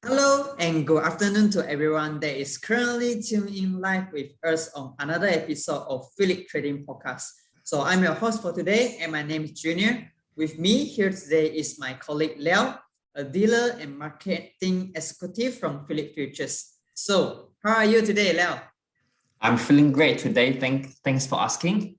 Hello and good afternoon to everyone that is currently tuned in live with us on another episode of Phillip Trading Podcast. So I'm your host for today and my name is Junior. With me here today is my colleague Liao, a dealer and marketing executive from Phillip Futures. So how are you today, Liao? I'm feeling great today. Thanks for asking.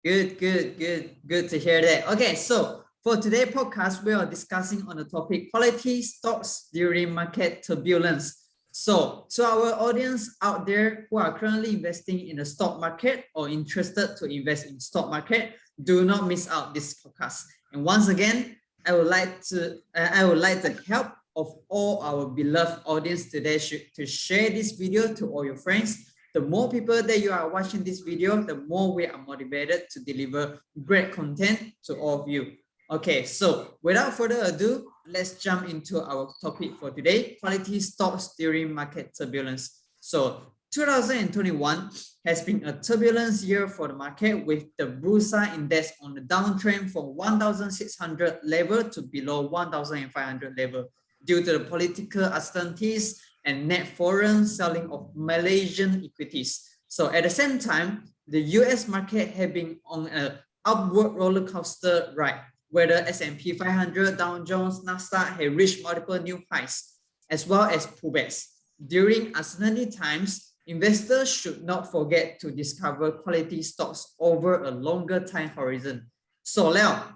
Good to hear that. Okay, so for today's podcast, we are discussing on the topic quality stocks during market turbulence. So to our audience out there who are currently investing in the stock market or interested to invest in stock market, do not miss out this podcast. And once again, I would like the help of all our beloved audience today to share this video to all your friends. The more people that you are watching this video, the more we are motivated to deliver great content to all of you. Okay, so without further ado, let's jump into our topic for today, quality stocks during market turbulence. So 2021 has been a turbulence year for the market with the Bursa index on the downtrend from 1,600 level to below 1,500 level due to the political uncertainties and net foreign selling of Malaysian equities. So at the same time, the US market had been on an upward roller coaster ride, where the S&P 500, Dow Jones, Nasdaq had reached multiple new highs, as well as pullbacks. During uncertainty times, investors should not forget to discover quality stocks over a longer time horizon. So Liao,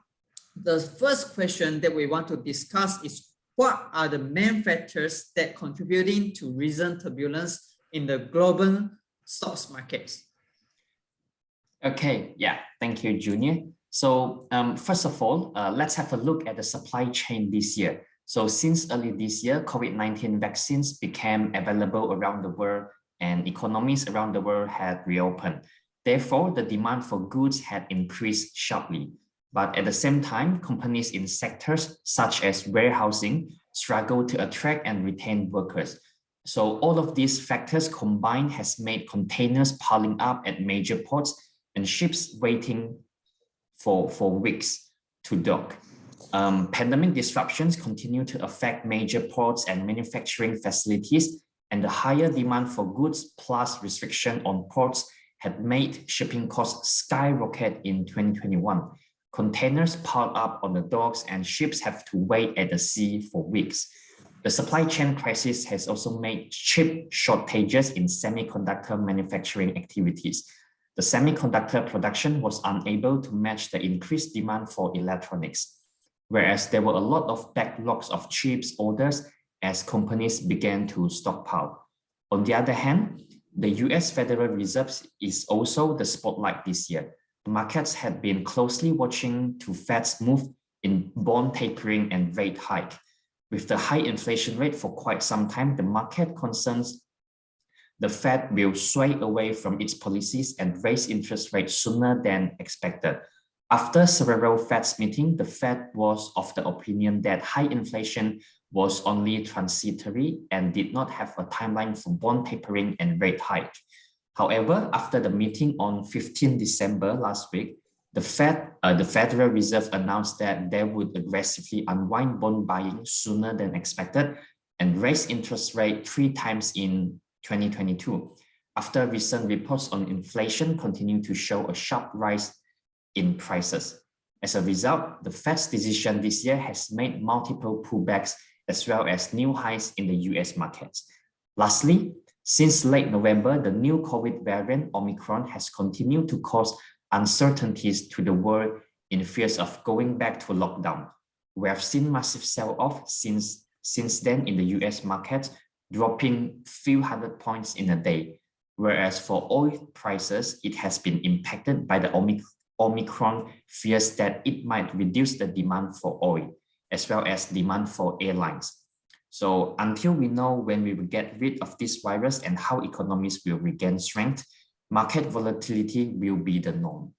the first question that we want to discuss is what are the main factors that contributing to recent turbulence in the global stocks markets? Okay, yeah, thank you, Junior. So first of all, let's have a look at the supply chain this year. So since early this year, COVID-19 vaccines became available around the world and economies around the world had reopened. Therefore, the demand for goods had increased sharply. But at the same time, companies in sectors such as warehousing struggle to attract and retain workers. So all of these factors combined has made containers piling up at major ports and ships waiting for weeks to dock. Pandemic disruptions continue to affect major ports and manufacturing facilities, and the higher demand for goods plus restriction on ports had made shipping costs skyrocket in 2021. Containers piled up on the docks and ships have to wait at the sea for weeks. The supply chain crisis has also made chip shortages in semiconductor manufacturing activities. The semiconductor production was unable to match the increased demand for electronics, whereas there were a lot of backlogs of chips orders as companies began to stockpile. On the other hand, the US Federal Reserve is also the spotlight this year. The markets had been closely watching to Fed's move in bond tapering and rate hike. With the high inflation rate for quite some time, the market concerns the Fed will sway away from its policies and raise interest rates sooner than expected. After several Fed's meetings, the Fed was of the opinion that high inflation was only transitory and did not have a timeline for bond tapering and rate hike. However, after the meeting on 15 December last week, the Federal Reserve announced that they would aggressively unwind bond buying sooner than expected and raise interest rate 3 times in 2022, after recent reports on inflation continue to show a sharp rise in prices. As a result, the Fed's decision this year has made multiple pullbacks as well as new highs in the US markets. Lastly, since late November, the new COVID variant Omicron has continued to cause uncertainties to the world in fears of going back to lockdown. We have seen massive sell-off since then in the US market, dropping few hundred points in a day, whereas for oil prices, it has been impacted by the Omicron fears that it might reduce the demand for oil, as well as demand for airlines. So until we know when we will get rid of this virus and how economies will regain strength, market volatility will be the norm.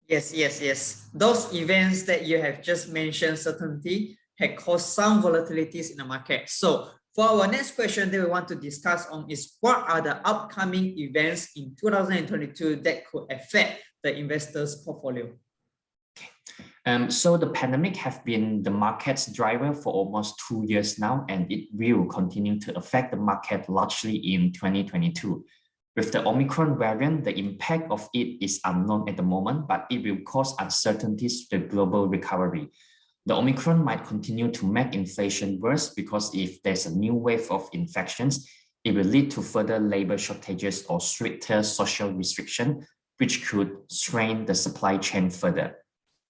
Yes. Those events that you have just mentioned, certainty, had caused some volatilities in the market. So for our next question that we want to discuss on is what are the upcoming events in 2022 that could affect the investors' portfolio? So the pandemic have been the market's driver for almost 2 years now, and it will continue to affect the market largely in 2022. With the Omicron variant, the impact of it is unknown at the moment, but it will cause uncertainties to the global recovery. The Omicron might continue to make inflation worse because if there's a new wave of infections, it will lead to further labor shortages or stricter social restriction, which could strain the supply chain further.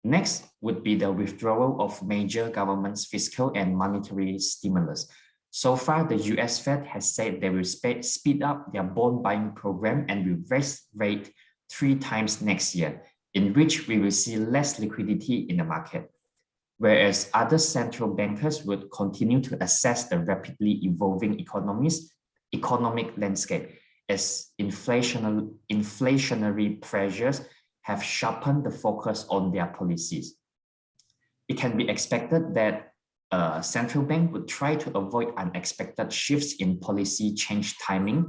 Next would be the withdrawal of major government's fiscal and monetary stimulus. So far, the US Fed has said they will speed up their bond buying program and will raise rate 3 times next year, in which we will see less liquidity in the market. Whereas other central bankers would continue to assess the rapidly evolving economic landscape as inflationary pressures have sharpened the focus on their policies. It can be expected that a central bank would try to avoid unexpected shifts in policy change timing.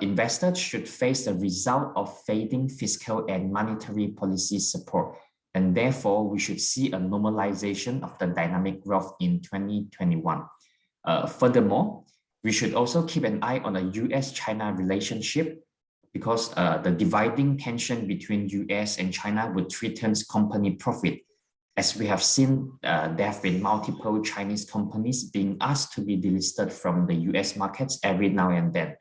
Investors should face the result of fading fiscal and monetary policy support, and therefore we should see a normalization of the dynamic growth in 2021. Furthermore, we should also keep an eye on the US-China relationship, because the dividing tension between US and China would threaten company profit. As we have seen, there have been multiple Chinese companies being asked to be delisted from the US markets every now and then.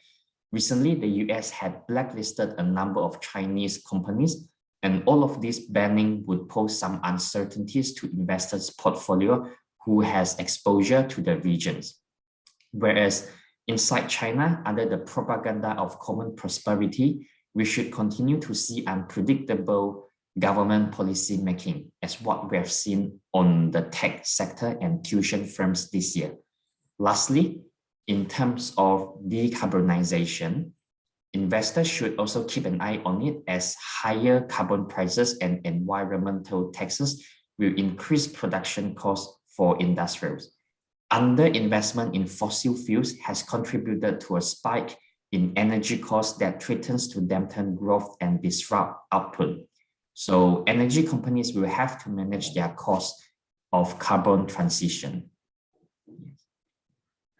Recently, the US had blacklisted a number of Chinese companies, and all of this banning would pose some uncertainties to investors' portfolio who has exposure to the regions. Whereas inside China, under the propaganda of common prosperity, we should continue to see unpredictable government policy making, as what we have seen on the tech sector and tuition firms this year. Lastly, in terms of decarbonization, investors should also keep an eye on it, as higher carbon prices and environmental taxes will increase production costs for industrials. Underinvestment in fossil fuels has contributed to a spike in energy costs that threatens to dampen growth and disrupt output. So energy companies will have to manage their costs of carbon transition.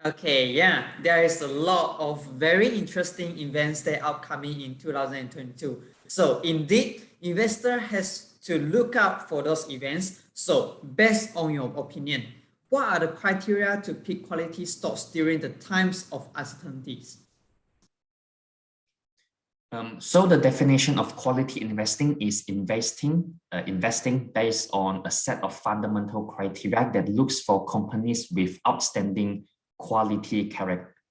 Okay, yeah, there is a lot of very interesting events that are upcoming in 2022. So indeed, investor has to look out for those events. So based on your opinion, what are the criteria to pick quality stocks during the times of uncertainties? So the definition of quality investing is investing based on a set of fundamental criteria that looks for companies with outstanding quality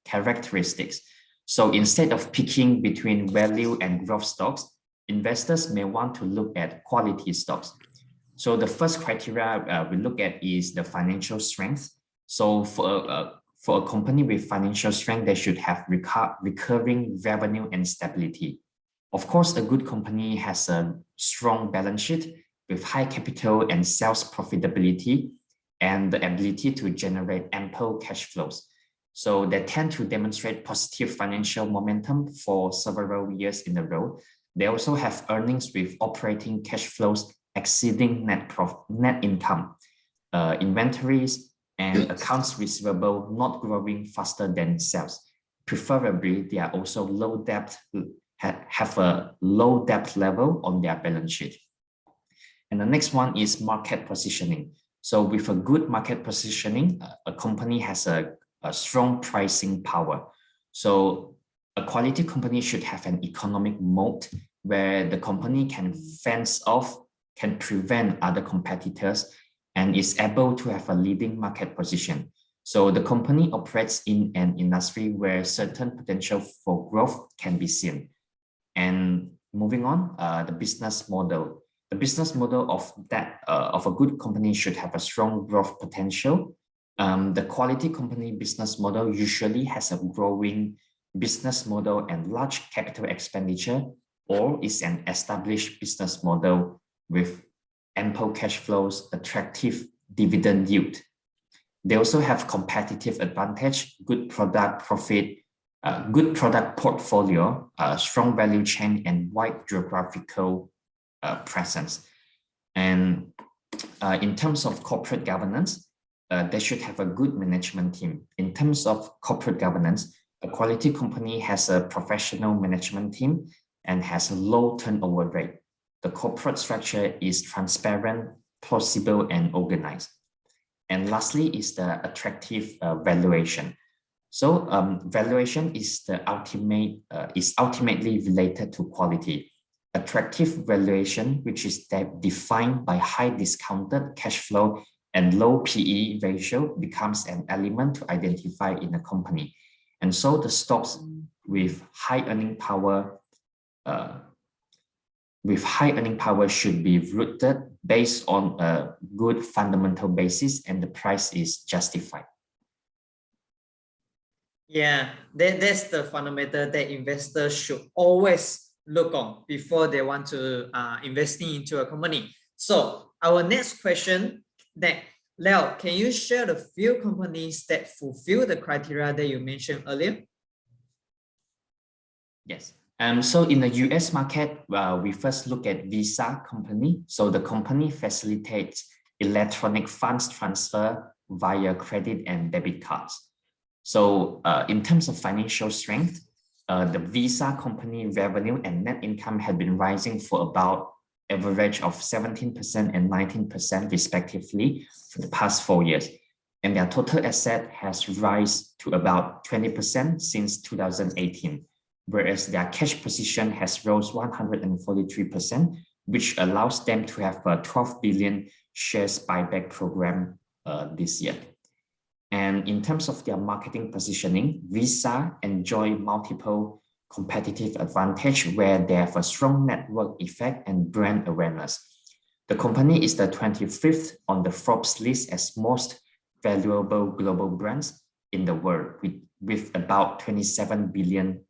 characteristics. So instead of picking between value and growth stocks, investors may want to look at quality stocks. So the first criteria we look at is the financial strength. So for a company with financial strength, they should have recurring revenue and stability. Of course, a good company has a strong balance sheet with high capital and sales profitability and the ability to generate ample cash flows. So they tend to demonstrate positive financial momentum for several years in a row. They also have earnings with operating cash flows exceeding net income, inventories and accounts receivable not growing faster than sales. Preferably, they are also low debt, have a low debt level on their balance sheet. And the next one is market positioning. So with a good market positioning, a company has a strong pricing power. So a quality company should have an economic moat where the company can fence off, can prevent other competitors, and is able to have a leading market position. So the company operates in an industry where certain potential for growth can be seen. And moving on, the business model. The business model of a good company should have a strong growth potential. The quality company business model usually has a growing business model and large capital expenditure, or is an established business model with ample cash flows, attractive dividend yield. They also have competitive advantage, good product portfolio, strong value chain, and wide geographical presence. And in terms of corporate governance, they should have a good management team. In terms of corporate governance, a quality company has a professional management team and has a low turnover rate. The corporate structure is transparent, plausible, and organized. And lastly is the attractive valuation. So valuation is ultimately related to quality. Attractive valuation, which is defined by high discounted cash flow and low PE ratio, becomes an element to identify in a company. And so the stocks with high earning power should be rooted based on a good fundamental basis, and the price is justified. Yeah, that's the fundamental that investors should always look on before they want to investing into a company. So our next question, that Leo, can you share the few companies that fulfill the criteria that you mentioned earlier? Yes. So in the US market, we first look at Visa company. So the company facilitates electronic funds transfer via credit and debit cards. So in terms of financial strength, the Visa company revenue and net income have been rising for about average of 17% and 19% respectively for the past 4 years. And their total asset has risen to about 20% since 2018. Whereas their cash position has rose 143%, which allows them to have a 12 billion shares buyback program this year. And in terms of their marketing positioning, Visa enjoy multiple competitive advantage where they have a strong network effect and brand awareness. The company is the 25th on the Forbes list as most valuable global brands in the world, with about 27 billion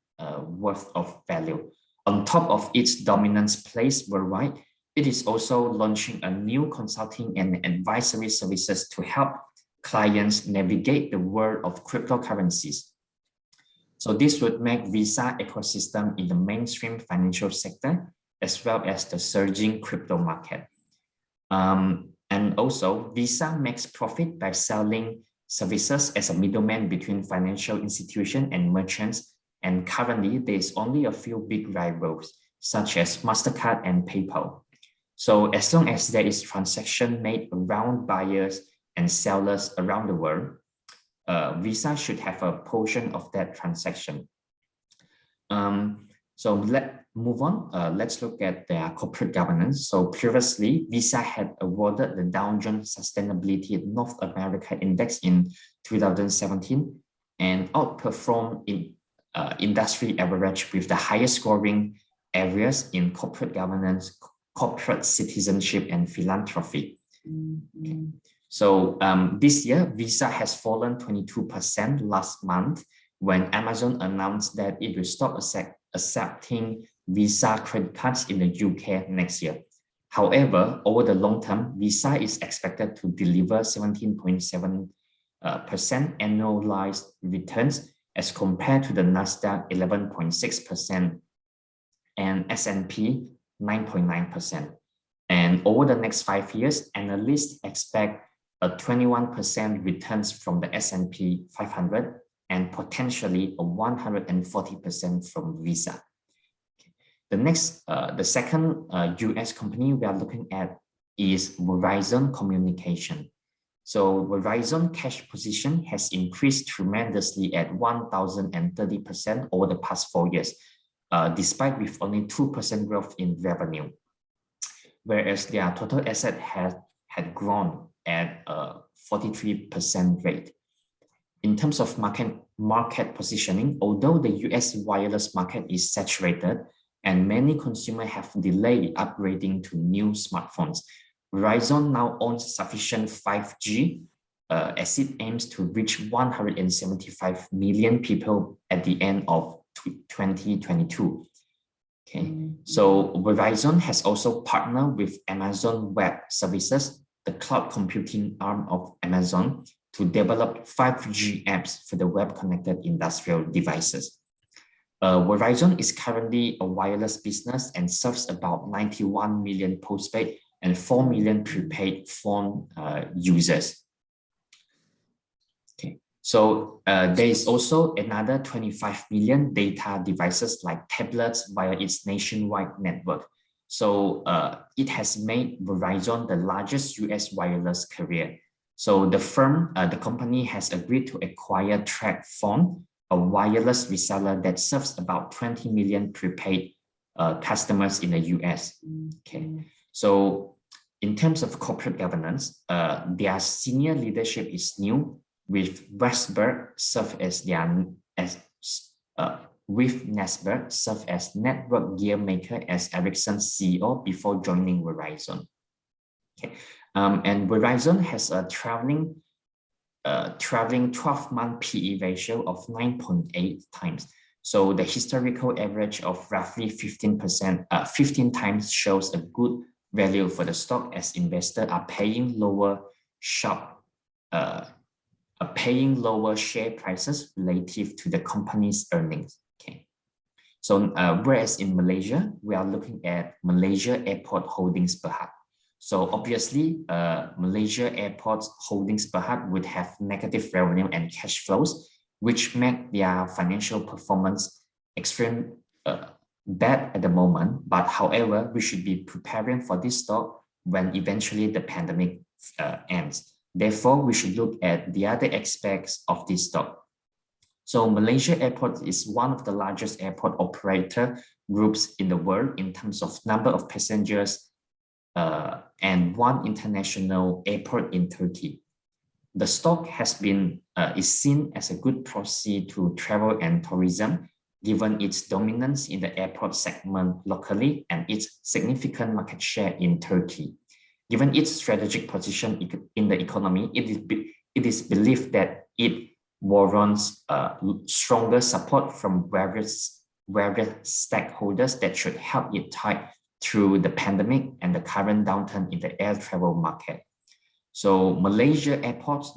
worth of value. On top of its dominance place worldwide, it is also launching a new consulting and advisory services to help clients navigate the world of cryptocurrencies. So this would make Visa ecosystem in the mainstream financial sector, as well as the surging crypto market. And also, Visa makes profit by selling services as a middleman between financial institutions and merchants. And currently, there's only a few big rivals, such as MasterCard and PayPal. So as long as there is transaction made around buyers and sellers around the world, Visa should have a portion of that transaction. So let's move on. Let's look at their corporate governance. So previously, Visa had awarded the Dow Jones Sustainability North America Index in 2017 and outperformed in industry average with the highest scoring areas in corporate governance, corporate citizenship, and philanthropy. Okay. So this year, Visa has fallen 22% last month when Amazon announced that it will stop accepting Visa credit cards in the UK next year. However, over the long term, Visa is expected to deliver 17.7% annualized returns as compared to the Nasdaq 11.6% and S&P 9.9%. And over the next 5 years, analysts expect a 21% returns from the S&P 500 and potentially a 140% from Visa. The second US company we are looking at is Verizon Communication. So Verizon cash position has increased tremendously at 1,030% over the past 4 years, despite with only 2% growth in revenue. Whereas their total asset had grown at a 43% rate. In terms of market positioning, although the US wireless market is saturated and many consumers have delayed upgrading to new smartphones, Verizon now owns sufficient 5G as it aims to reach 175 million people at the end of 2022. Okay, so Verizon has also partnered with Amazon Web Services, the cloud computing arm of Amazon, to develop 5G apps for the web-connected industrial devices. Verizon is currently a wireless business and serves about 91 million postpaid and 4 million prepaid phone users. Okay, so there is also another 25 million data devices like tablets via its nationwide network. So it has made Verizon the largest US wireless carrier. So the company has agreed to acquire TracFone, a wireless reseller that serves about 20 million prepaid customers in the US. Okay, so in terms of corporate governance, their senior leadership is new, with Westberg serve as Nesberg served as network gear maker as Ericsson's CEO before joining Verizon. Okay, and Verizon has a traveling 12-month PE ratio of 9.8 times. So the historical average of roughly 15 times shows a good value for the stock, as investors are paying lower share prices relative to the company's earnings. Okay, so whereas in Malaysia, we are looking at Malaysia Airport Holdings Bhd. So obviously, Malaysia Airports Holdings Bhd would have negative revenue and cash flows, which make their financial performance extremely bad at the moment. But however, we should be preparing for this stock when eventually the pandemic ends. Therefore, we should look at the other aspects of this stock. So Malaysia Airport is one of the largest airport operator groups in the world in terms of number of passengers and one international airport in Turkey. The stock is seen as a good proxy to travel and tourism, given its dominance in the airport segment locally and its significant market share in Turkey. Given its strategic position in the economy, it is believed that it warrants stronger support from various stakeholders that should help it tide through the pandemic and the current downturn in the air travel market. So Malaysia Airports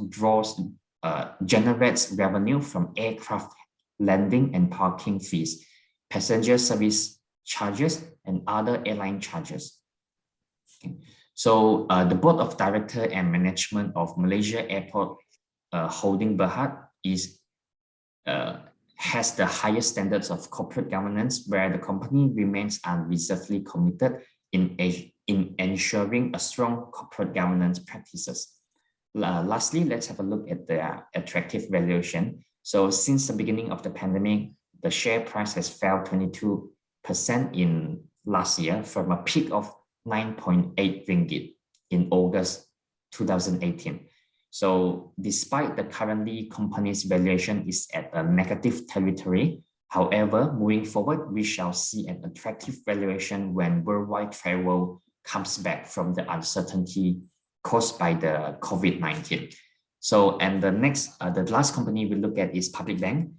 generates revenue from aircraft landing and parking fees, passenger service charges, and other airline charges. Okay. So the board of director and management of Malaysia Airport Holding Bhd has the highest standards of corporate governance, where the company remains unreservedly committed in ensuring a strong corporate governance practices. Lastly, let's have a look at the attractive valuation. So since the beginning of the pandemic, the share price has fell 22% in last year from a peak of 9.8 ringgit in August 2018. So despite the currently company's valuation is at a negative territory, however, moving forward, we shall see an attractive valuation when worldwide travel comes back from the uncertainty caused by the COVID-19. So, and the last company we look at is Public Bank.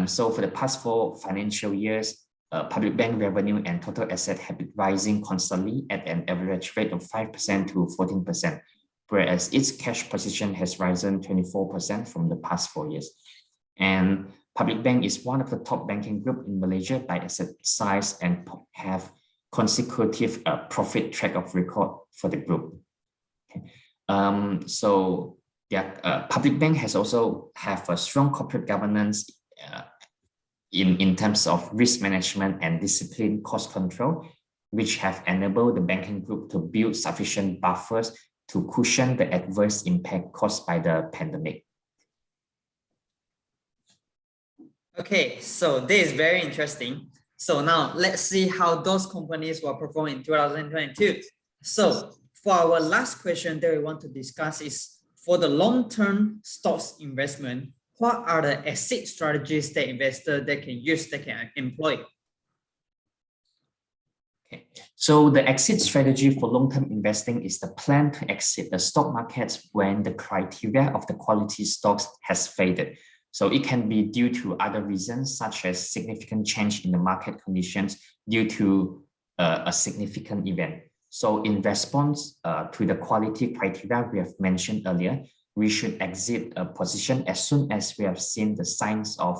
So for the past 4 financial years, Public Bank revenue and total asset have been rising constantly at an average rate of 5% to 14%, whereas its cash position has risen 24% from the past 4 years. And Public Bank is one of the top banking group in Malaysia by asset size and have consecutive profit track of record for the group. Okay. So Public Bank has also have a strong corporate governance in terms of risk management and disciplined cost control, which have enabled the banking group to build sufficient buffers to cushion the adverse impact caused by the pandemic. Okay, so this is very interesting. So now let's see how those companies will perform in 2022. So for our last question that we want to discuss is, for the long-term stocks investment, what are the exit strategies that investors that can employ? Okay. So the exit strategy for long-term investing is the plan to exit the stock markets when the criteria of the quality stocks has faded. So it can be due to other reasons, such as significant change in the market conditions due to a significant event. So in response to the quality criteria we have mentioned earlier, we should exit a position as soon as we have seen the signs of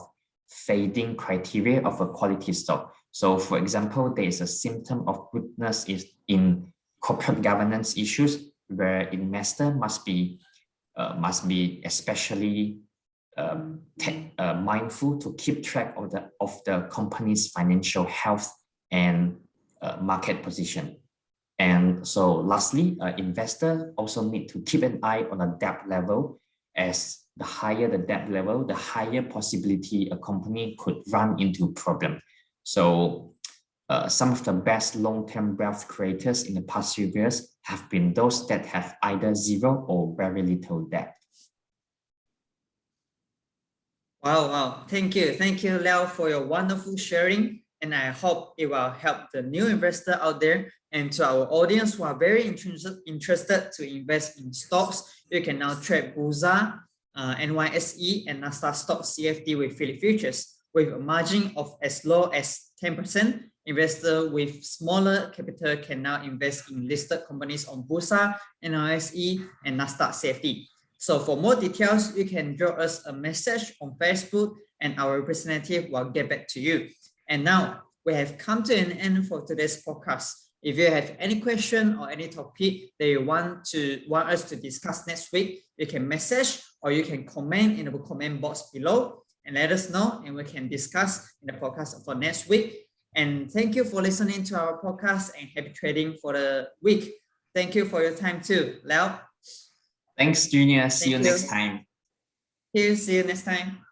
fading criteria of a quality stock. So for example, there is a symptom of weakness in corporate governance issues, where investor must be especially mindful to keep track of the company's financial health and market position. And so lastly, investors also need to keep an eye on the debt level, as the higher the debt level, the higher possibility a company could run into problem. So some of the best long-term wealth creators in the past few years have been those that have either zero or very little debt. Wow. Thank you, Leo, for your wonderful sharing. And I hope it will help the new investor out there. And to our audience who are very interested to invest in stocks, you can now trade Bursa, NYSE, and Nasdaq stock CFD with Phillip Futures with a margin of as low as 10%. Investors with smaller capital can now invest in listed companies on Bursa, NYSE, and Nasdaq CFD. So for more details, you can drop us a message on Facebook and our representative will get back to you. And now we have come to an end for today's podcast. If you have any question or any topic that you want us to discuss next week, you can message or you can comment in the comment box below and let us know, and we can discuss in the podcast for next week. And thank you for listening to our podcast, and happy trading for the week. Thank you for your time too, Leo. Thanks, Junior. See you next time. See you next time.